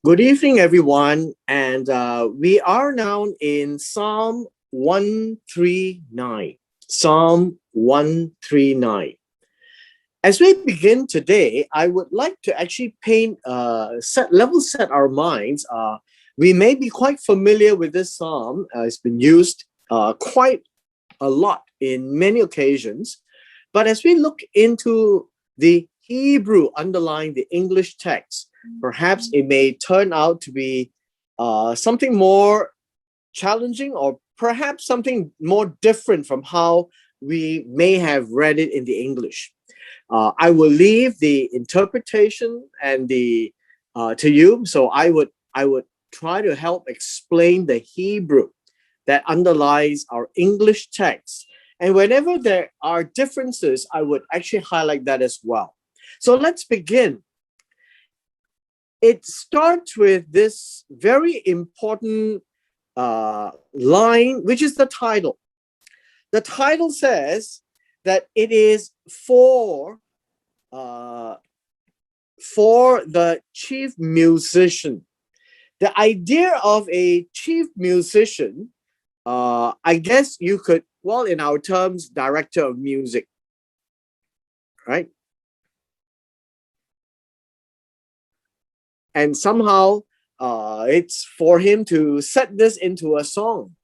Good evening, everyone. And we are now in Psalm 139. Psalm 139. As we begin today, I would like to actually level set our minds. We may be quite familiar with this psalm. It's been used quite a lot in many occasions. But as we look into the Hebrew underlying the English text, perhaps it may turn out to be something more challenging or perhaps something more different from how we may have read it in the English. I will leave the interpretation and the to you. So I would try to help explain the Hebrew that underlies our English text. And whenever there are differences, I would actually highlight that as well. So let's begin. It starts with this very important line, which is the title. The title says that it is for the chief musician. The idea of a chief musician, I guess you could, well, in our terms, director of music, right? And somehow it's for him to set this into a song,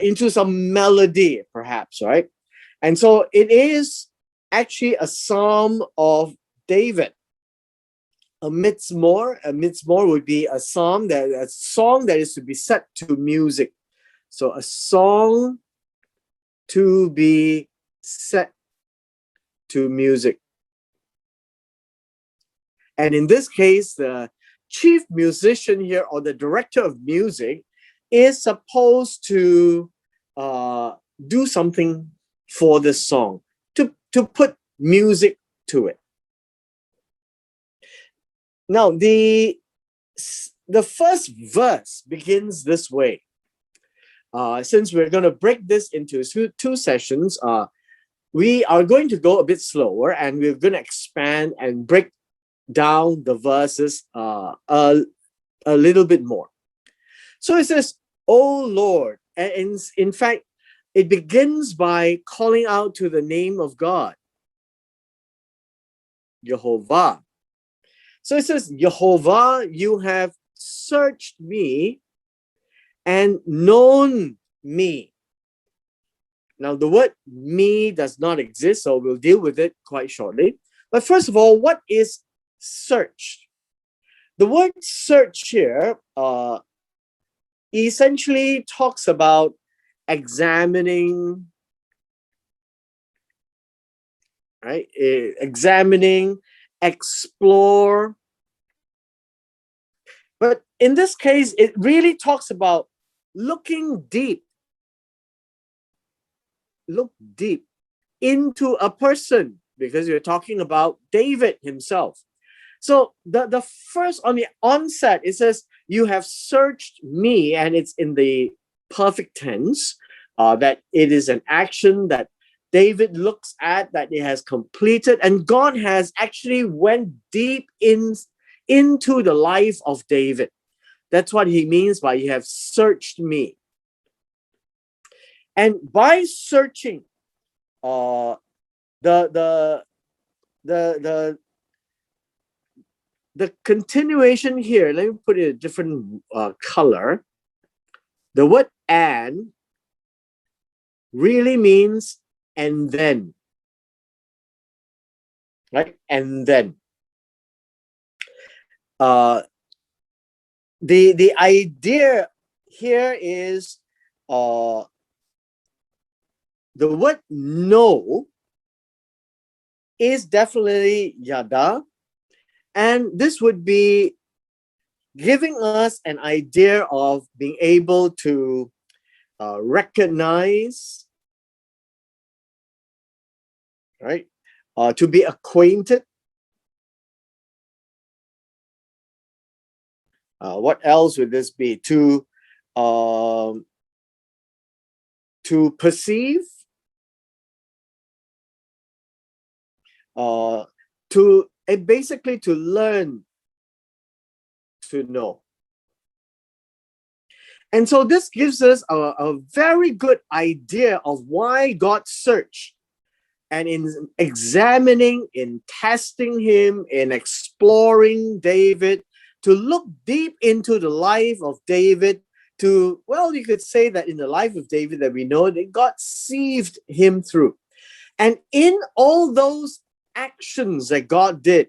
into some melody, perhaps, right? And so it is actually a psalm of David. A mitzmor would be a song that is to be set to music. So a song to be set to music. And in this case, the chief musician here, or the director of music, is supposed to do something for this song, to put music to it. Now, the first verse begins this way. Since we're going to break this into two sessions, we are going to go a bit slower, and we're going to expand and break down the verses a little bit more. So it says, "O Lord," and in fact, it begins by calling out to the name of God, Jehovah. So it says, "Jehovah, you have searched me and known me." Now, the word "me" does not exist, so we'll deal with it quite shortly. But first of all, what is search? The word search here essentially talks about examining, right? Examining, explore. But in this case, it really talks about looking deep. Look deep into a person, because you're talking about David himself. So the first, on the onset, it says, "You have searched me," and it's in the perfect tense, that it is an action that David looks at, that he has completed, and God has actually went deep into the life of David. That's what he means by "you have searched me." And by searching, the continuation here, let me put it a different color. The word "and" really means "and then," right? And then. The idea here is the word "know" is definitely yada, and this would be giving us an idea of being able to recognize, right? To be acquainted. What else would this be? To perceive, to basically to learn, to know. And so this gives us a very good idea of why God searched. And in examining, in testing him, in exploring David, to look deep into the life of David, well, you could say that in the life of David that we know that God sieved him through. And in all those actions that God did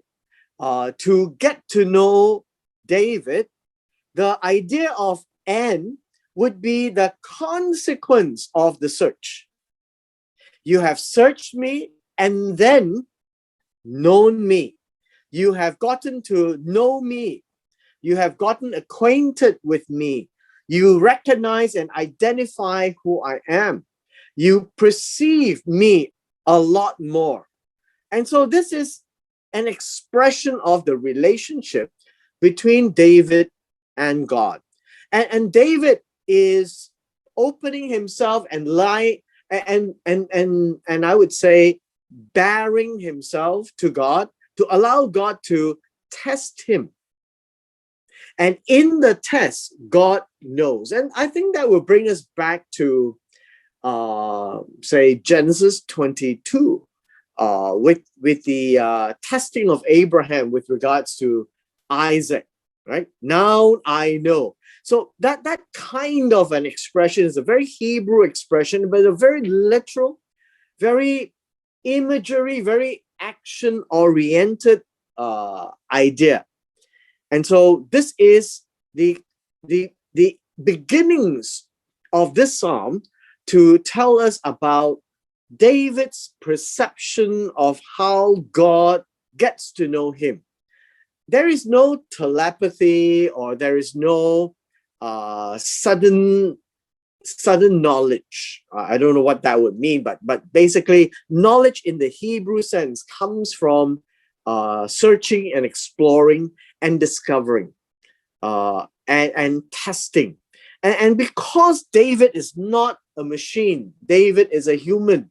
to get to know David, the idea of N would be the consequence of the search. You have searched me and then known me. You have gotten to know me. You have gotten acquainted with me. You recognize and identify who I am. You perceive me a lot more. And so this is an expression of the relationship between David and God. And David is opening himself and I would say bearing himself to God to allow God to test him. And in the test, God knows. And I think that will bring us back to say Genesis 22 with the testing of Abraham with regards to Isaac, right? Now I know. So that kind of an expression is a very Hebrew expression, but a very literal, very imagery, very action-oriented idea. And so this is the beginnings of this psalm to tell us about David's perception of how God gets to know him. There is no telepathy or there is no sudden knowledge. I don't know what that would mean, but basically knowledge in the Hebrew sense comes from searching and exploring and discovering and testing. And because David is not a machine, David is a human.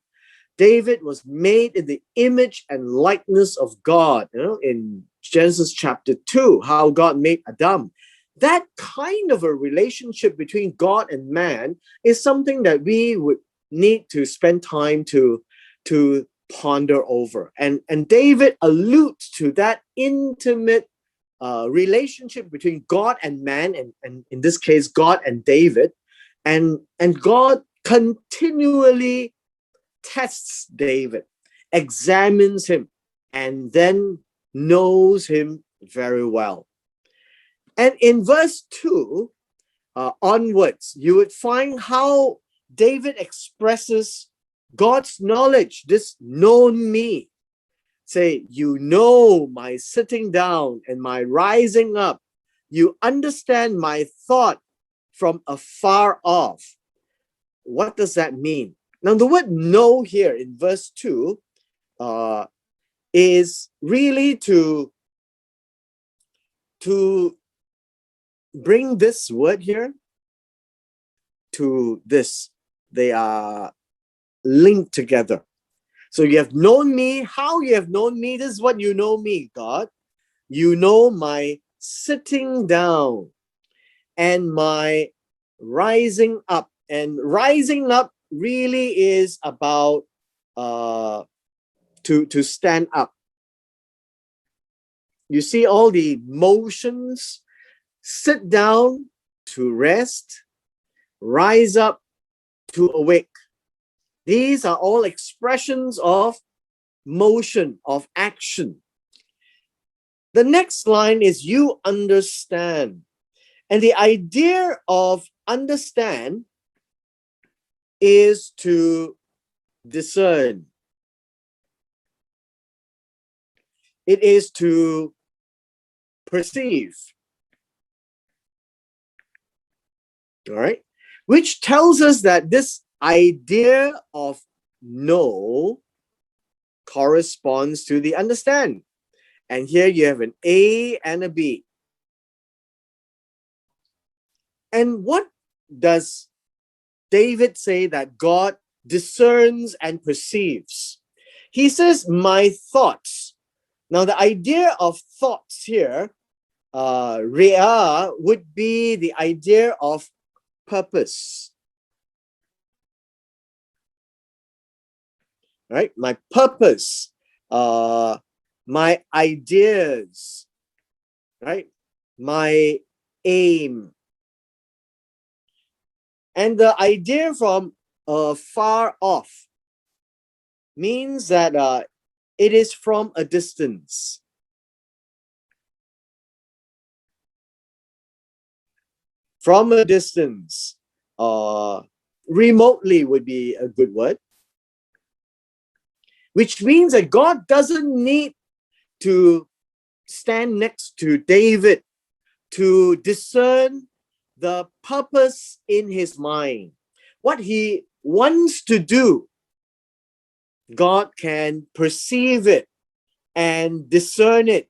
David was made in the image and likeness of God. In Genesis chapter 2, how God made Adam. That kind of a relationship between God and man is something that we would need to spend time to ponder over. And David alludes to that intimate relationship between God and man, and in this case, God and David. And God continually tests David, examines him, and then knows him very well. And in verse 2 onwards, you would find how David expresses God's knowledge, this known me. Say, you know my sitting down and my rising up. You understand my thought from afar off. What does that mean? Now, the word know here in verse 2 is really to bring this word here to this. They are linked together. So you have known me. How you have known me? This is what you know me, God. You know my sitting down and my rising up. And rising up really is about to stand up. You see all the motions: sit down to rest, rise up to awake. These are all expressions of motion, of action. The next line is you understand. And the idea of understand is to discern. It is to perceive. All right? Which tells us that this idea of know corresponds to the understand. And here you have an A and a B. And what does David say that God discerns and perceives? He says, my thoughts. Now, the idea of thoughts here Rea would be the idea of purpose, right? My purpose, my ideas, right? My aim. And the idea from far off means that it is from a distance. From a distance. Remotely would be a good word, which means that God doesn't need to stand next to David to discern the purpose in his mind. What he wants to do, God can perceive it and discern it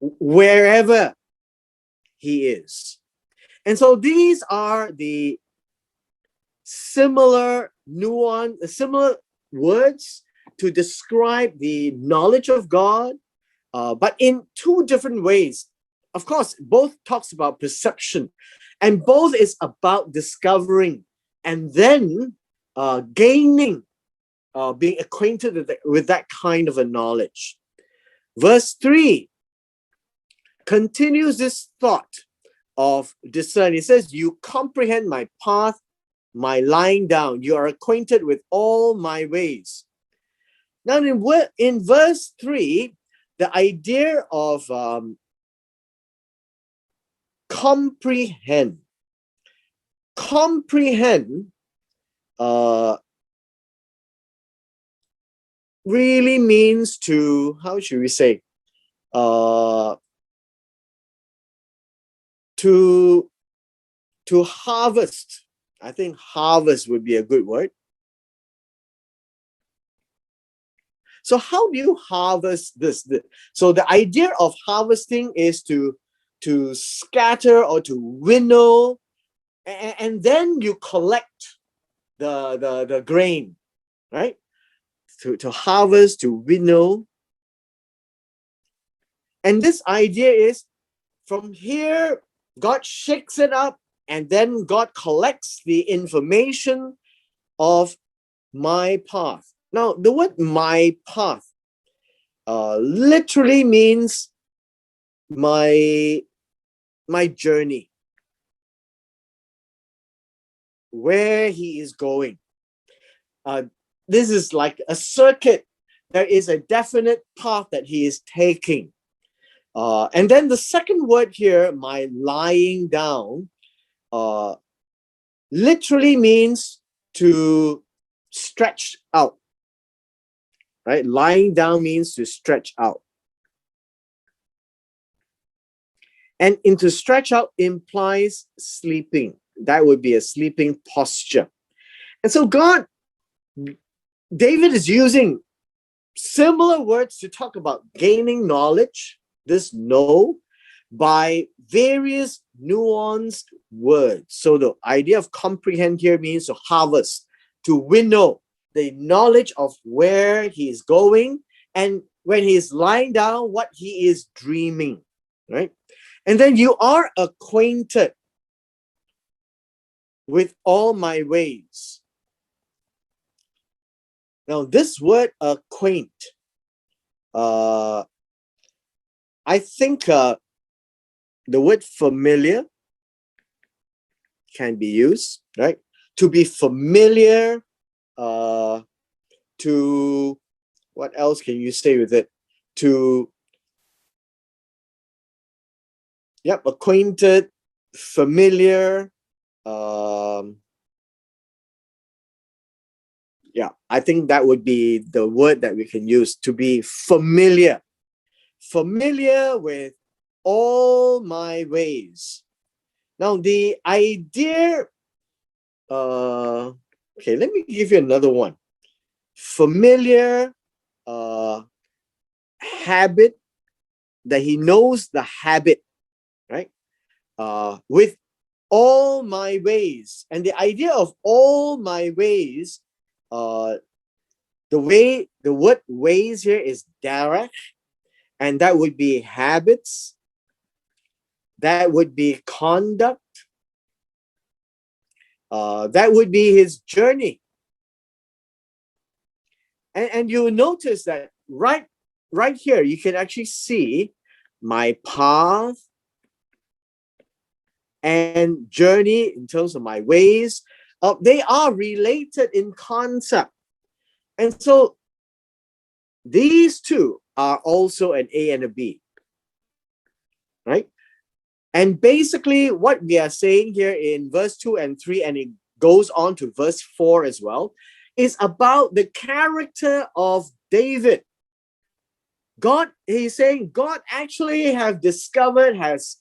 wherever he is. And so these are the similar words to describe the knowledge of God, but in two different ways. Of course, both talks about perception, and both is about discovering and then gaining, being acquainted with that kind of a knowledge. Verse 3 continues this thought of discern. It says, you comprehend my path, my lying down. You are acquainted with all my ways. Now, in verse 3, the idea of comprehend really means to, how should we say, to harvest. I think harvest would be a good word. So how do you harvest this? So the idea of harvesting is to scatter or to winnow, and then you collect the grain, right? To harvest, to winnow. And this idea is, from here, God shakes it up, and then God collects the information of my path. Now, the word my path literally means my journey, where he is going. This is like a circuit. There is a definite path that he is taking. And then the second word here, my lying down, literally means to stretch out, right? Lying down means to stretch out. And into stretch out implies sleeping. That would be a sleeping posture. And so David is using similar words to talk about gaining knowledge, this know, by various nuanced words. So the idea of comprehend here means to harvest, to winnow the knowledge of where he is going, and when he is lying down, what he is dreaming, right? And then you are acquainted with all my ways. Now, this word acquaint, I think the word familiar can be used, right? To be familiar, to, what else can you say with it? To, acquainted, familiar. I think that would be the word that we can use, to be familiar. Familiar with all my ways. Now, the idea, okay, let me give you another one. Familiar, habit, that he knows the habit, right? With all my ways. And the idea of all my ways, the word ways here is darach, and that would be habits, That would be conduct. That would be his journey. And you notice that right here, you can actually see my path and journey in terms of my ways. They are related in concept. And so these two are also an A and a B, right? And basically what we are saying here in verse 2 and 3, and it goes on to verse 4 as well, is about the character of David. God, he's saying, God actually have discovered, has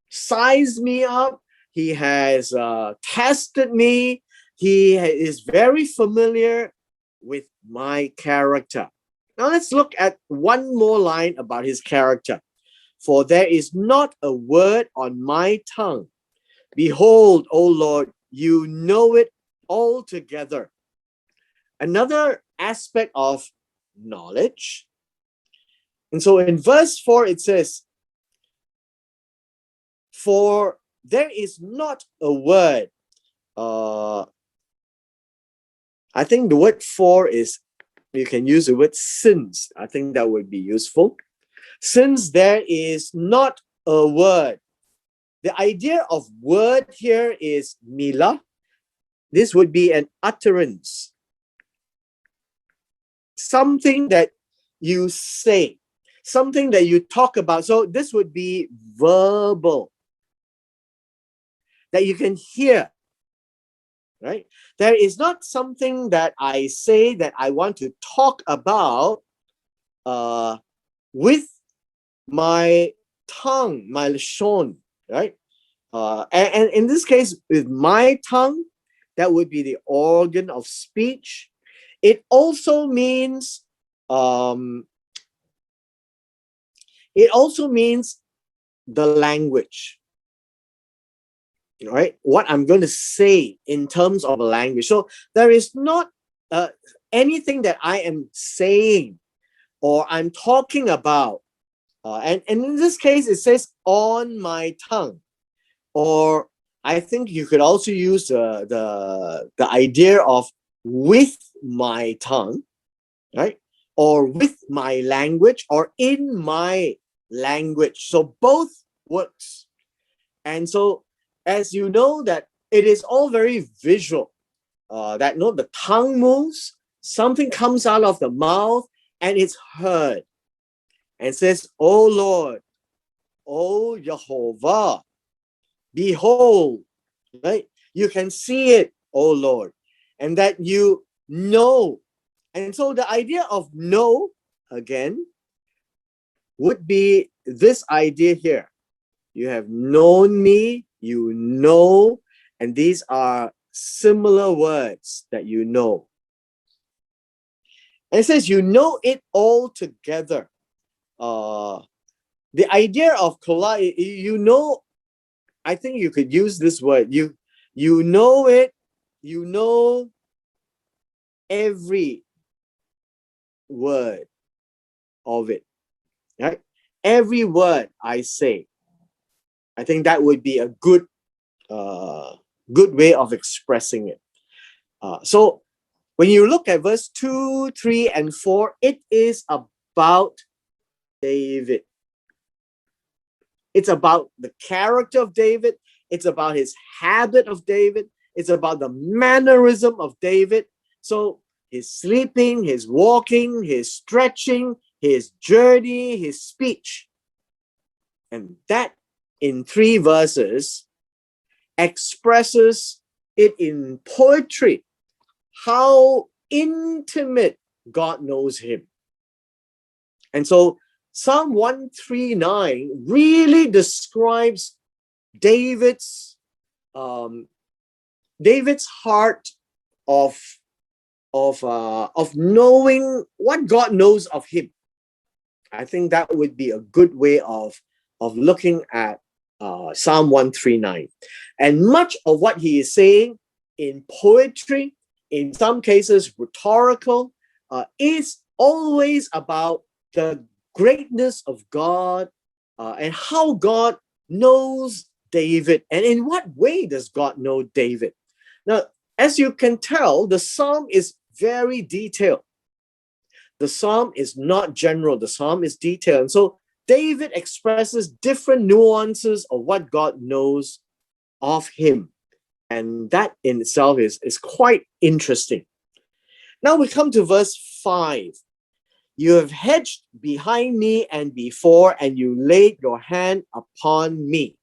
sized me up. He has tested me. He is very familiar with my character. Now let's look at one more line about his character. For there is not a word on my tongue. Behold, O Lord, you know it altogether. Another aspect of knowledge. And so in verse 4, it says, for there is not a word. I think the word for is, you can use the word since. I think that would be useful. Since there is not a word. The idea of word here is mila. This would be an utterance. Something that you say. Something that you talk about. So this would be verbal. That you can hear. Right? There is not something that I say that I want to talk about with my tongue, my lashon, right? And in this case, with my tongue, that would be the organ of speech. It also means the language, right? What I'm going to say in terms of a language. So there is not anything that I am saying or I'm talking about. And in this case, it says on my tongue. Or I think you could also use the idea of with my tongue, right? Or with my language, or in my language. So both works. And so, as you know, that it is all very visual. That the tongue moves, something comes out of the mouth, and it's heard. And says, "O Lord, O Jehovah, behold," right? You can see it, O Lord, and that you know. And so the idea of know, again, would be this idea here. You have known me, you know, and these are similar words that you know. And it says you know it all together. The idea of collide, you know, I think you could use this word. You know it, you know every word of it, right? Every word I say. I think that would be a good way of expressing it. So when you look at verse 2, 3, and 4, it is about David. It's about the character of David. It's about his habit of David. It's about the mannerism of David. So his sleeping, his walking, his stretching, his journey, his speech. And that in 3 verses expresses it in poetry, how intimate God knows him. And so Psalm 139 really describes David's heart of knowing what God knows of him. I think that would be a good way of looking at Psalm 139. And much of what he is saying in poetry, in some cases rhetorical, is always about the greatness of God and how God knows David, and in what way does God know David. Now, as you can tell, the psalm is very detailed. The psalm is not general, the psalm is detailed. And so David expresses different nuances of what God knows of him. And that in itself is quite interesting. Now we come to verse 5. You have hedged behind me and before, and you laid your hand upon me.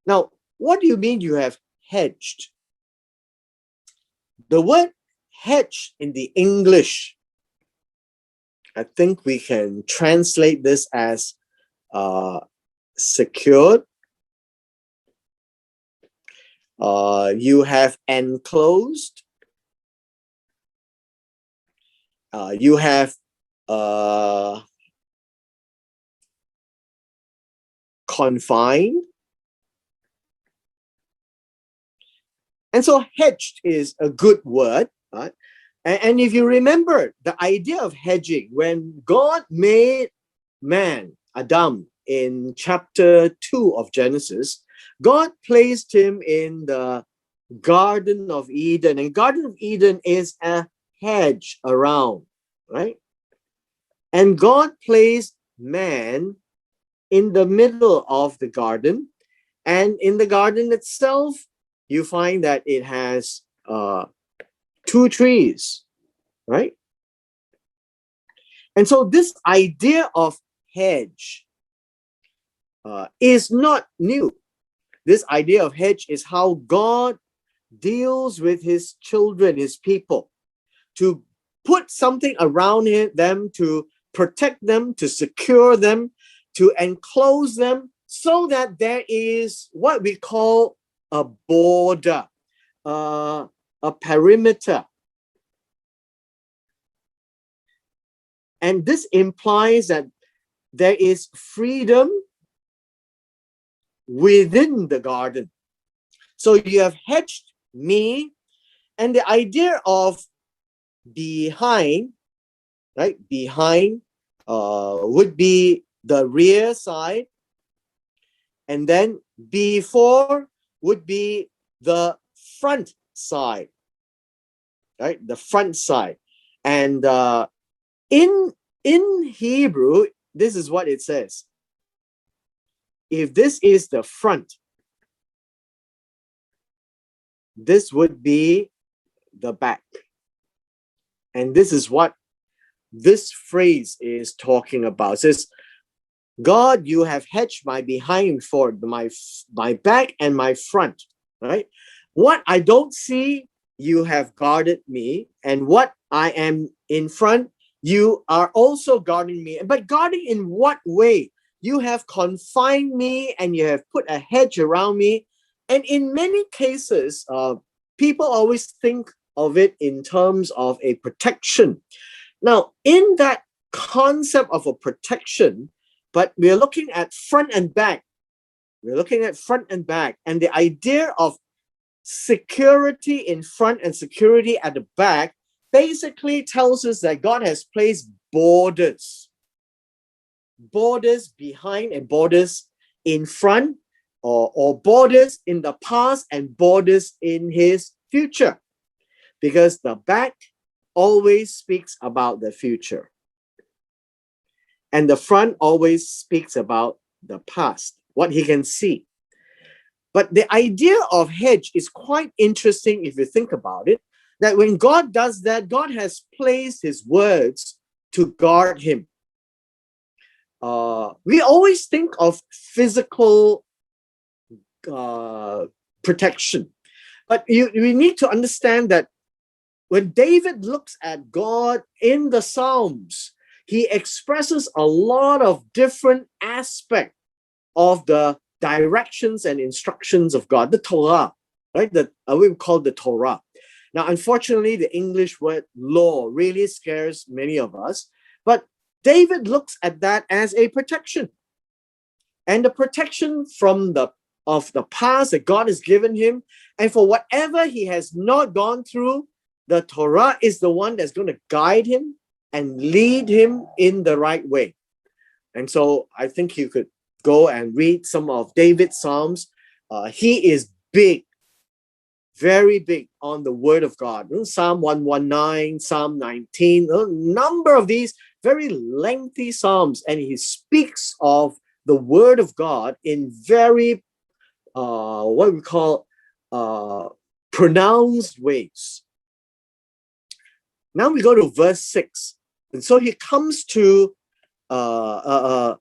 Now, what do you mean you have hedged? The word hedge in the English, I think we can translate this as secured. You have enclosed. You have confined. And so hedged is a good word, right? And if you remember the idea of hedging, when God made man, Adam, in chapter 2 of Genesis, God placed him in the Garden of Eden. And Garden of Eden is a hedge around, right? And God placed man in the middle of the garden. And in the garden itself, you find that it has 2 trees, right? And so this idea of hedge is not new. This idea of hedge is how God deals with his children, his people, to put something around them, to protect them, to secure them, to enclose them, so that there is what we call a border, a perimeter. And this implies that there is freedom within the garden. So you have hedged me, and the idea of behind, right? Behind would be the rear side, and then before would be the front side, right? The front side. And in Hebrew, this is what it says. If this is the front, this would be the back. And this is what this phrase is talking about. It says, God, you have hedged my behind for my back and my front, right? What I don't see, you have guarded me. And what I am in front, you are also guarding me. But guarding in what way? You have confined me and you have put a hedge around me. And in many cases, people always think of it in terms of a protection. Now, in that concept of a protection, but we're looking at front and back. We're looking at front and back. And the idea of security in front and security at the back basically tells us that God has placed borders. Borders behind and borders in front, or borders in the past and borders in his future. Because the back always speaks about the future. And the front always speaks about the past, what he can see. But the idea of hedge is quite interesting if you think about it, that when God does that, God has placed his words to guard him. We always think of physical protection. But we need to understand that when David looks at God in the Psalms, he expresses a lot of different aspects of the directions and instructions of God, the Torah, right? We call the Torah. Now, unfortunately, the English word law really scares many of us, but David looks at that as a protection. And the protection from the past that God has given him, and for whatever he has not gone through, the Torah is the one that's going to guide him and lead him in the right way. And so I think you could go and read some of David's Psalms. He is big, very big on the word of God. Psalm 119, Psalm 19, a number of these very lengthy Psalms. And he speaks of the word of God in very, what we call pronounced ways. Now we go to verse 6. And so he comes to a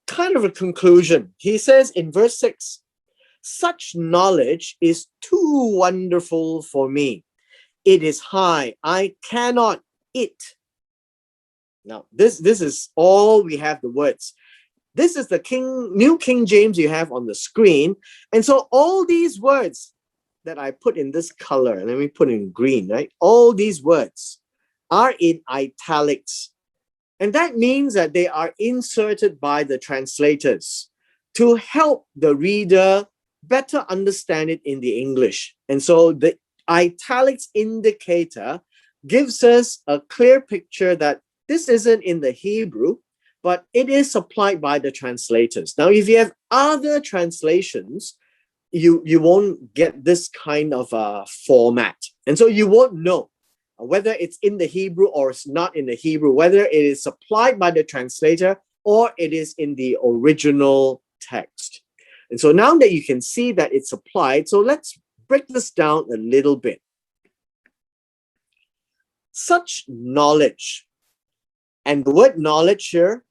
kind of a conclusion. He says in verse 6, such knowledge is too wonderful for me. It is high. I cannot it. Now, this is all we have the words. This is the New King James you have on the screen. And so all these words that I put in this color, let me put in green, right? All these words are in italics. And that means that they are inserted by the translators to help the reader better understand it in the English. And so the italics indicator gives us a clear picture that this isn't in the Hebrew, but it is supplied by the translators. Now, if you have other translations, you won't get this kind of format. And so you won't know whether it's in the Hebrew or it's not in the Hebrew, whether it is supplied by the translator or it is in the original text. And so now that you can see that it's applied, so let's break this down a little bit. Such knowledge, and the word knowledge here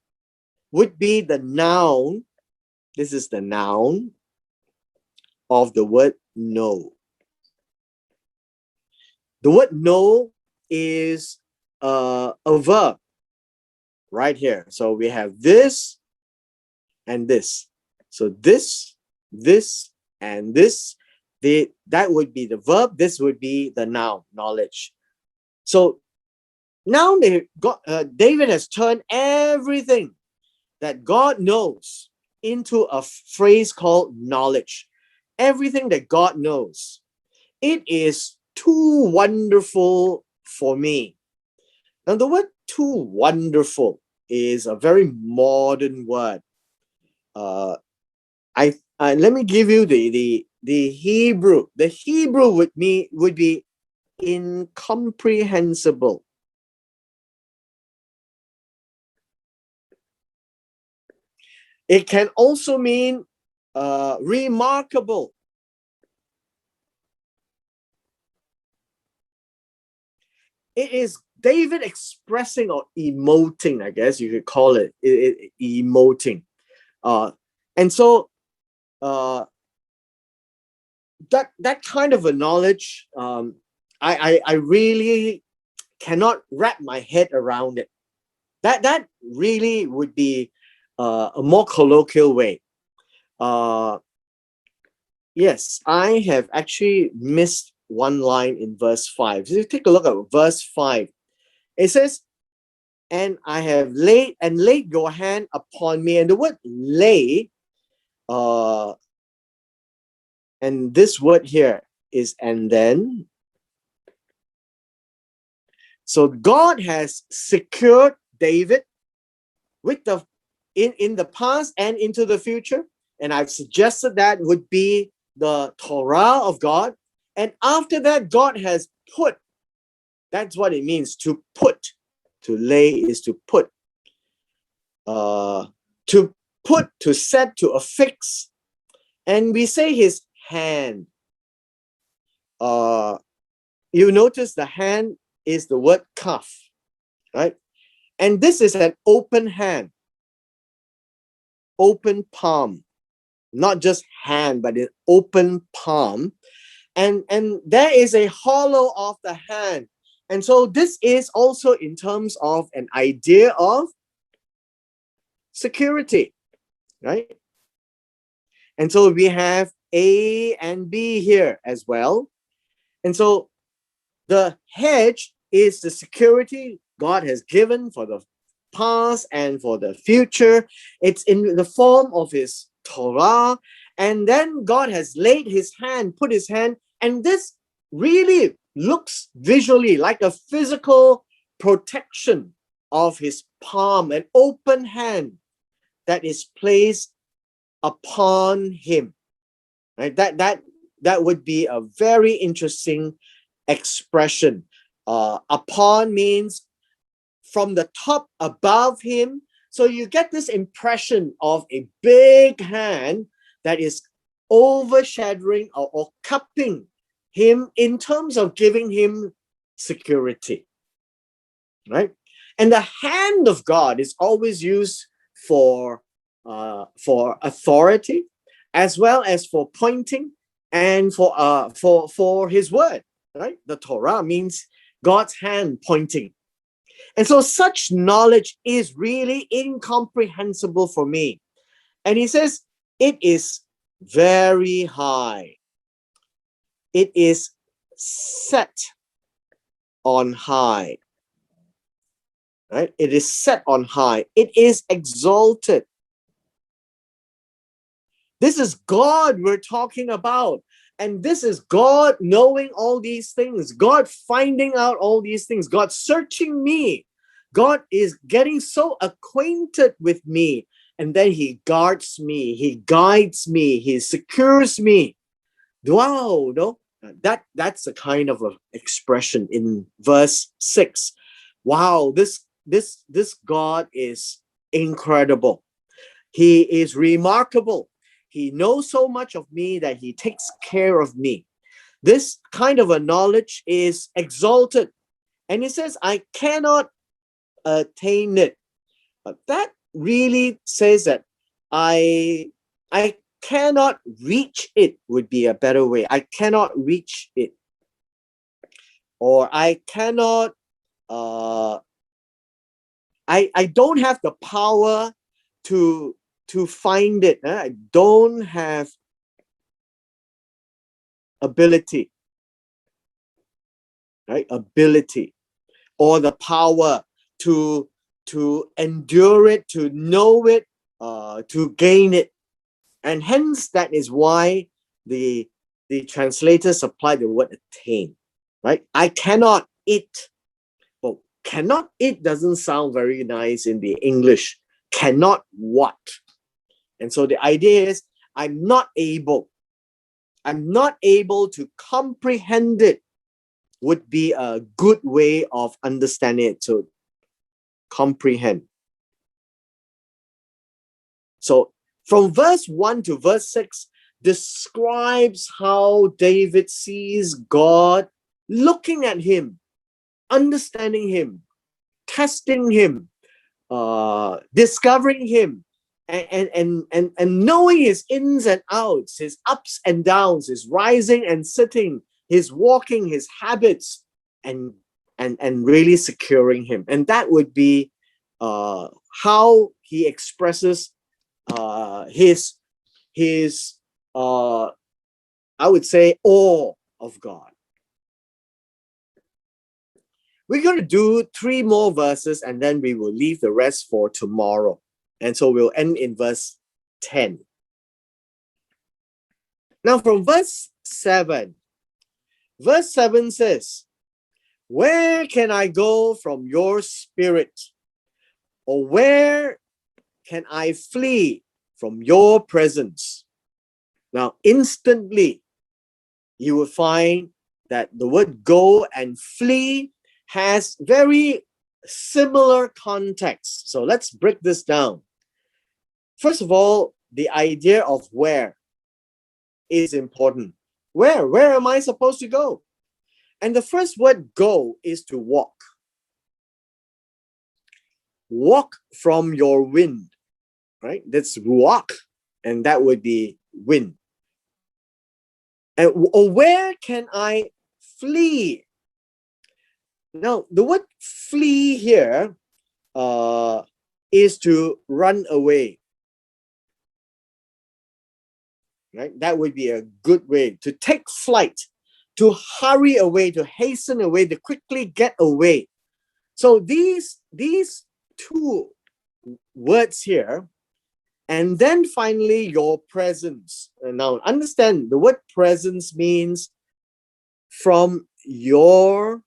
would be the noun. This is the noun of the word know. The word know is a verb right here. So we have this and this. So this, and this, that would be the verb. This would be the noun, knowledge. So now David has turned everything that God knows into a phrase called knowledge. Everything that God knows. It is too wonderful for me. Now, the word too wonderful is a very modern word. Let me give you the Hebrew. The Hebrew would be incomprehensible. It can also mean remarkable. It is David expressing or emoting, I guess you could call it, emoting. And so that kind of a knowledge, I really cannot wrap my head around it. That really would be a more colloquial way. Yes, I have actually missed one line in verse 5. So you take a look at verse 5. It says, and I have laid your hand upon me. And the word lay, and this word here is and then. So God has secured David with in the past and into the future. And I've suggested that would be the Torah of God. And after that, God has put. That's what it means to put. To lay is to put. To put, to set, to affix. And we say his hand. You notice the hand is the word kaf, right? And this is an open hand. Open palm. Not just hand, but an open palm. And there is a hollow of the hand. And so this is also in terms of an idea of security, right? And so we have A and B here as well. And so the hedge is the security God has given for the past and for the future. It's in the form of his Torah. And then God has laid his hand, put his hand, and this really looks visually like a physical protection of his palm, an open hand that is placed upon him. Right? That would be a very interesting expression. Upon means from the top above him. So you get this impression of a big hand that is overshadowing or cupping him in terms of giving him security. Right? And the hand of God is always used for authority, as well as for pointing and for his word. Right? The Torah means God's hand pointing. And so such knowledge is really incomprehensible for me. And he says, it is very high. It is set on high. Right? It is set on high. It is exalted. This is God we're talking about. And this is God knowing all these things, God finding out all these things, God searching me. God is getting so acquainted with me. And then he guards me, he guides me, he secures me. Wow, no? That's a kind of a expression in verse 6. Wow, this God is incredible. He is remarkable. He knows so much of me that he takes care of me. This kind of a knowledge is exalted. And he says, I cannot attain it. But that really says that I cannot reach it would be a better way. I cannot reach it. Or I cannot, I don't have the power to find it. I don't have ability, right? Ability or the power to endure it, to know it, to gain it. And hence that is why the translators apply the word attain, right? I cannot it. Well, cannot it doesn't sound very nice in the English. Cannot what? And so the idea is I'm not able to comprehend it would be a good way of understanding it. So comprehend. So from verse 1 to verse 6 describes how David sees God looking at him, understanding him, testing him, discovering him, and knowing his ins and outs, his ups and downs, his rising and sitting, his walking, his habits, and really securing him. And that would be how he expresses his I would say awe of God. We're going to do 3 more verses and then we will leave the rest for tomorrow. And so we'll end in verse 10. Now from verse 7 says, where can I go from your spirit? Or where can I flee from your presence? Now instantly you will find that the word go and flee has very similar context. So let's break this down. First of all, the idea of where is important. Where am I supposed to go? And the first word go is to walk. Walk from your wind, right? That's ruach, and that would be wind. And or where can I flee? Now, the word flee here is to run away. Right? That would be a good way to take flight, to hurry away, to hasten away, to quickly get away. So these 2 words here, and then finally your presence. And now understand the word presence means from your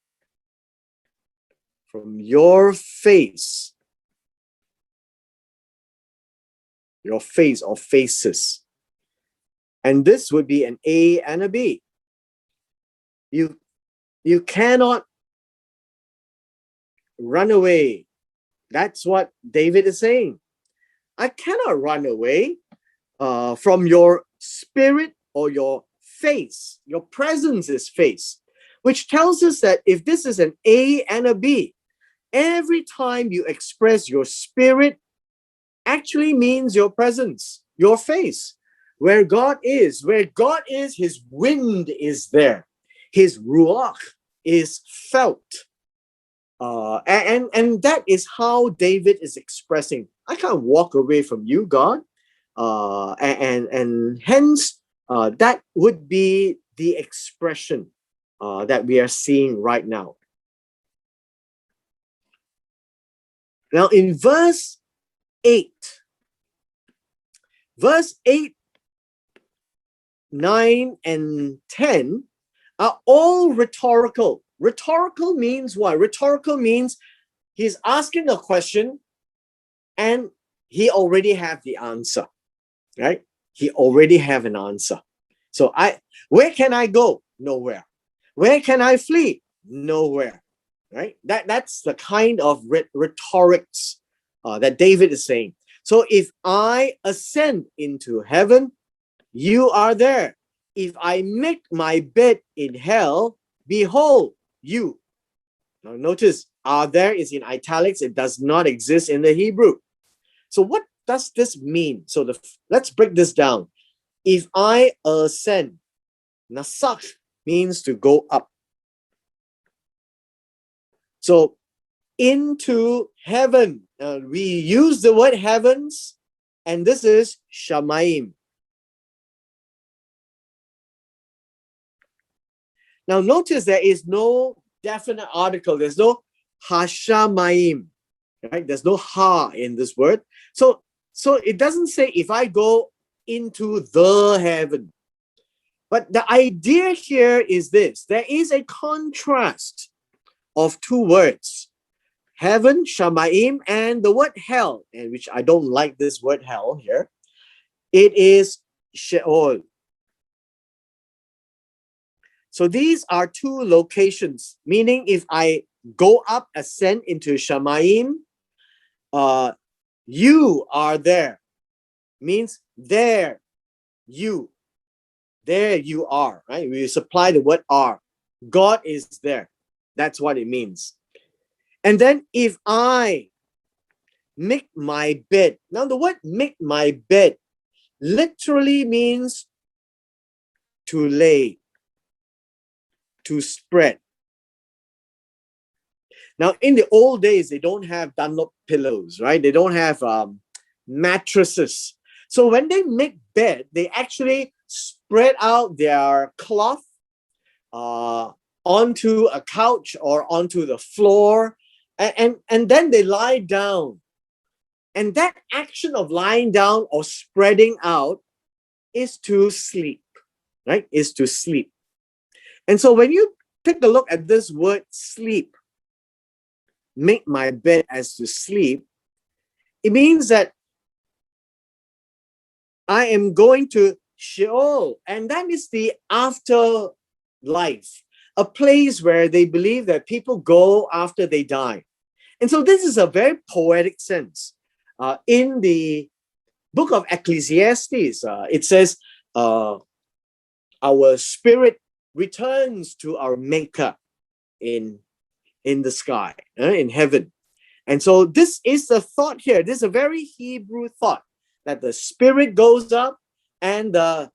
from your face or faces. And this would be an A and a B. You cannot run away. That's what David is saying. I cannot run away from your spirit or your face. Your presence is face, which tells us that if this is an A and a B, every time you express your spirit actually means your presence, your face. Where God is, his wind is there. His ruach is felt. And that is how David is expressing, I can't walk away from you, God. And hence, that would be the expression that we are seeing right now. Now, in verse 8, 9, and 10 are all rhetorical. Rhetorical means what? Rhetorical means he's asking a question and he already have the answer, right? He already have an answer. So where can I go? Nowhere. Where can I flee? Nowhere, right? That's the kind of rhetorics that David is saying. So if I ascend into heaven, you are there. If I make my bed in hell, behold, you. Now notice, are there is in italics. It does not exist in the Hebrew. So what does this mean? So let's break this down. If I ascend, nasak means to go up. So into heaven, we use the word heavens, and this is shamayim. Now notice there is no definite article. There's no hashamayim, right? There's no ha in this word. So it doesn't say if I go into the heaven. But the idea here is this. There is a contrast of two words. Heaven, shamayim, and the word hell, and which I don't like this word hell here. It is Sheol. So these are two locations, meaning if I go up, ascend into Shamayim, you are there. Means there you are, right? We supply the word are. God is there. That's what it means. And then if I make my bed. Now the word make my bed literally means to lay, to spread. Now, in the old days, they don't have Dunlop pillows, right? They don't have mattresses. So when they make bed, they actually spread out their cloth onto a couch or onto the floor, and then they lie down. And that action of lying down or spreading out is to sleep, right? Is to sleep. And so when you take a look at this word sleep, make my bed as to sleep, it means that I am going to Sheol, and that is the afterlife, a place where they believe that people go after they die. And so this is a very poetic sense. In the book of Ecclesiastes, it says, our spirit returns to our maker in the sky, in heaven. And so this is the thought here. This is a very Hebrew thought that the spirit goes up and the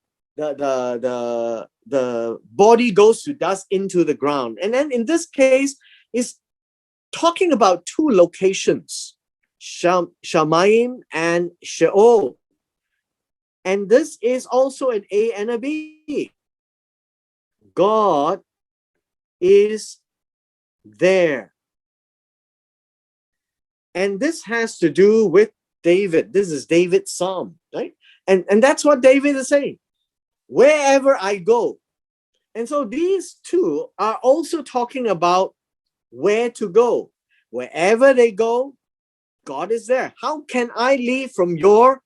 body goes to dust into the ground. And then in this case, is talking about two locations, Shamayim and Sheol. And this is also an A and a B. God is there. And this has to do with David. This is David's psalm, right? And that's what David is saying. Wherever I go. And so these two are also talking about where to go. Wherever they go, God is there. How can I leave from your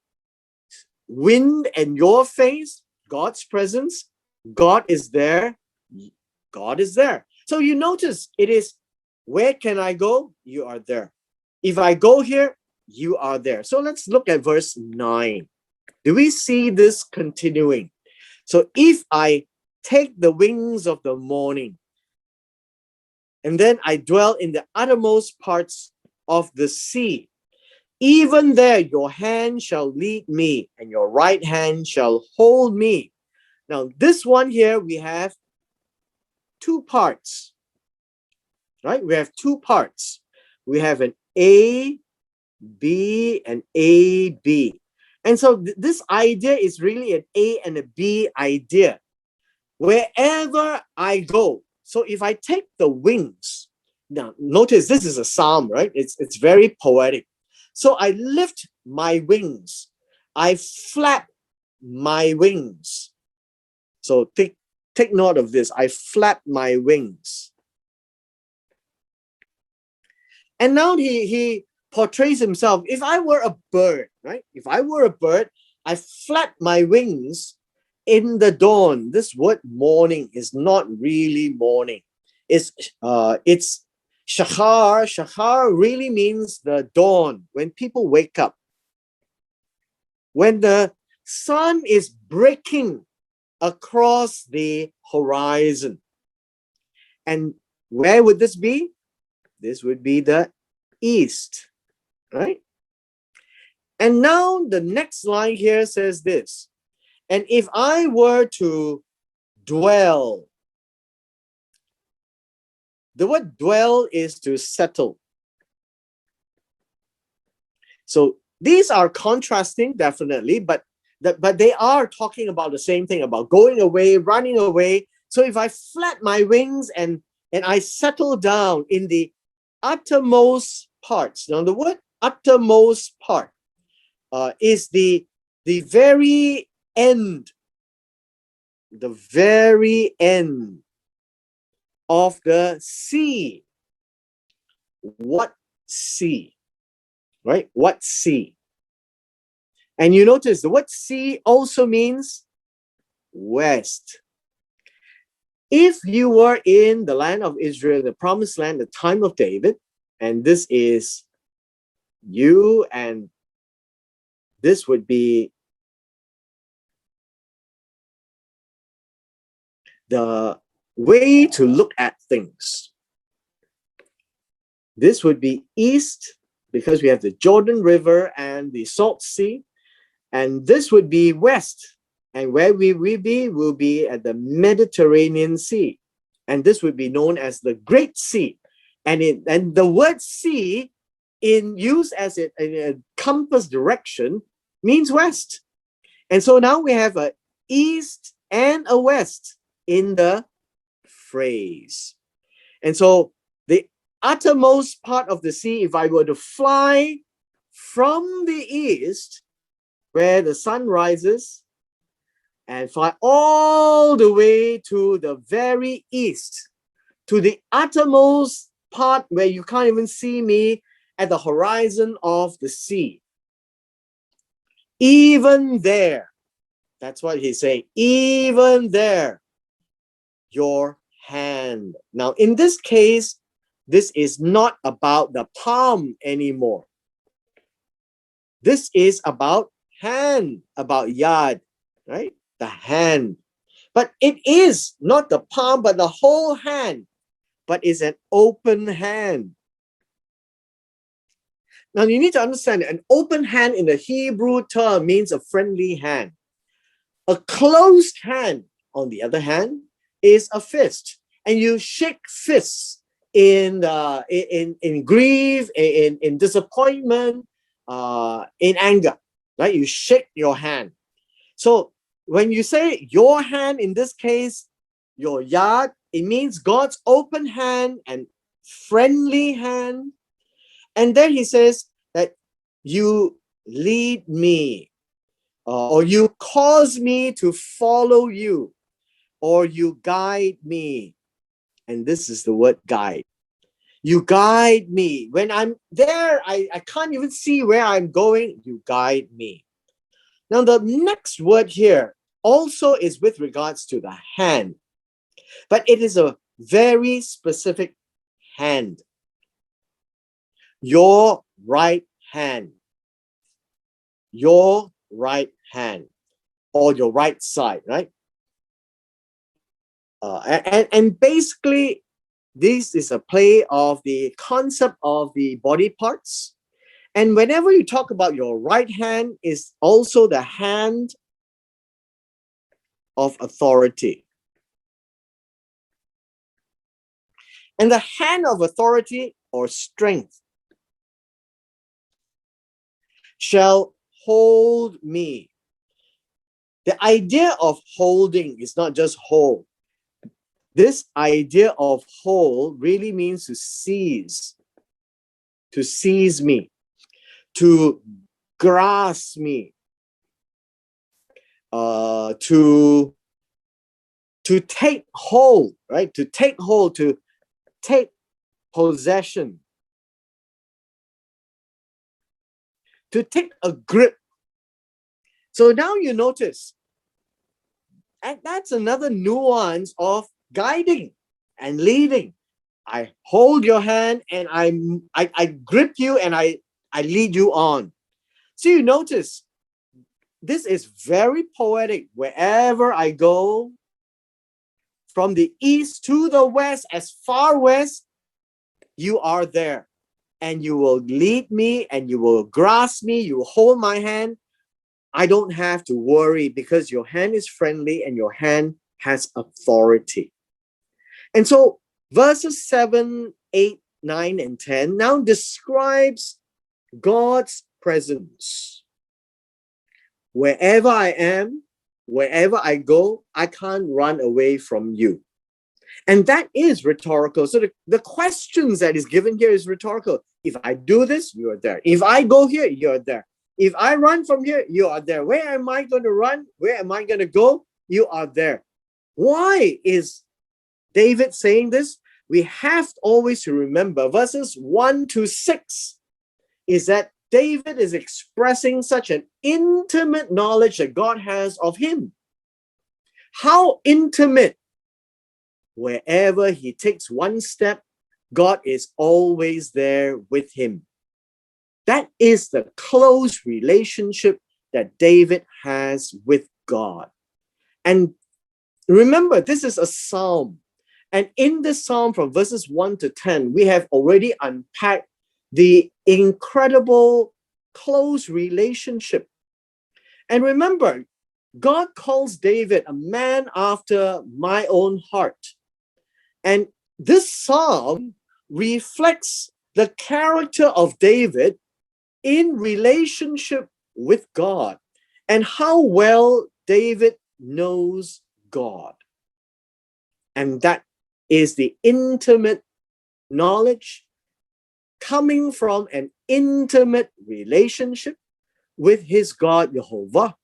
wind and your face? God's presence. God is there. God is there. So you notice it is, where can I go? You are there. If I go here, you are there. So let's look at verse 9. Do we see this continuing? So if I take the wings of the morning, and then I dwell in the uttermost parts of the sea, even there your hand shall lead me, and your right hand shall hold me. Now, this one here, we have two parts, right? We have two parts. We have an A, B, and A, B. And so this idea is really an A and a B idea. Wherever I go, so if I take the wings, now notice this is a psalm, right? It's very poetic. So I lift my wings, I flap my wings. So take note of this. I flap my wings. And now he portrays himself. If I were a bird, right? If I were a bird, I flap my wings in the dawn. This word morning is not really morning. It's shahar. Shahar really means the dawn, when people wake up. When the sun is breaking across the horizon. And where would this be? This would be the east, right? And now the next line here says this. And if I were to dwell, the word dwell is to settle. So these are contrasting, definitely, but they are talking about the same thing, about going away, running away. So if I flap my wings and I settle down in the uttermost parts. Now the word uttermost part is the very end, the very end of the sea. What sea? Right? What sea? And you notice the word sea also means west. If you were in the land of Israel, the promised land, the time of David, and this is you, and this would be the way to look at things. This would be east, because we have the Jordan River and the Salt Sea. And this would be west. And where we will be at the Mediterranean Sea. And this would be known as the Great Sea. And the word sea, in use as a compass direction, means west. And so now we have a east and a west in the phrase. And so the uttermost part of the sea, if I were to fly from the east, where the sun rises, and fly all the way to the very east, to the uttermost part where you can't even see me, at the horizon of the sea. Even there, that's what he's saying, even there, your hand. Now, in this case, this is not about the palm anymore. This is about hand, about yad, right? The hand. But it is not the palm, but the whole hand, but it's an open hand. Now you need to understand, an open hand in the Hebrew term means a friendly hand. A closed hand, on the other hand, is a fist. And you shake fists in grief, in disappointment, in anger, right? You shake your hand. So when you say your hand, in this case, your yad, it means God's open hand and friendly hand. And then he says that you lead me, or you cause me to follow you, or you guide me. And this is the word guide. You guide me. When I'm there, I can't even see where I'm going. You guide me. Now, the next word here also is with regards to the hand, but it is a very specific hand. Your right hand. Your right hand, or your right side, right? And basically, this is a play of the concept of the body parts. And whenever you talk about your right hand, is also the hand of authority. And the hand of authority or strength shall hold me. The idea of holding is not just hold. This idea of hold really means to seize me, to grasp me, to take hold, right? To take hold, to take possession, to take a grip. So now you notice, and that's another nuance of guiding and leading. I hold your hand and I grip you and I lead you on. So you notice this is very poetic. Wherever I go, from the east to the west, as far west, you are there. And you will lead me and you will grasp me, you will hold my hand. I don't have to worry because your hand is friendly and your hand has authority. And so verses 7, 8, 9, and 10 now describes God's presence. Wherever I am, wherever I go, I can't run away from you. And that is rhetorical. So the questions that is given here is rhetorical. If I do this, you are there. If I go here, you're there. If I run from here, you are there. Where am I going to run? Where am I going to go? You are there. Why is David saying this? We have always to remember verses 1 to 6 is that David is expressing such an intimate knowledge that God has of him. How intimate? Wherever he takes one step, God is always there with him. That is the close relationship that David has with God. And remember, this is a psalm. And in this psalm from verses 1 to 10, we have already unpacked the incredible close relationship. And remember, God calls David a man after my own heart. And this psalm reflects the character of David in relationship with God and how well David knows God. And that is the intimate knowledge coming from an intimate relationship with his God, Jehovah.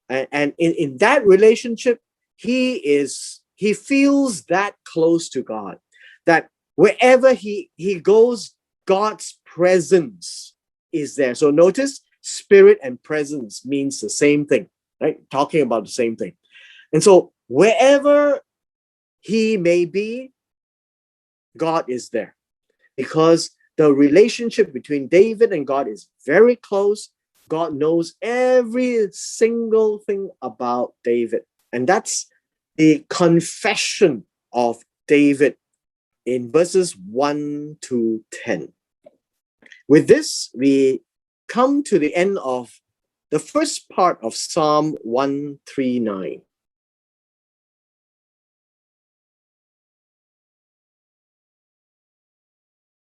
And in that relationship, he feels that close to God, that wherever he goes, God's presence is there. So notice, spirit and presence means the same thing, right? Talking about the same thing. And so wherever he may be, God is there, because the relationship between David and God is very close. God knows every single thing about David. And that's the confession of David in verses 1 to 10. With this, we come to the end of the first part of Psalm 139.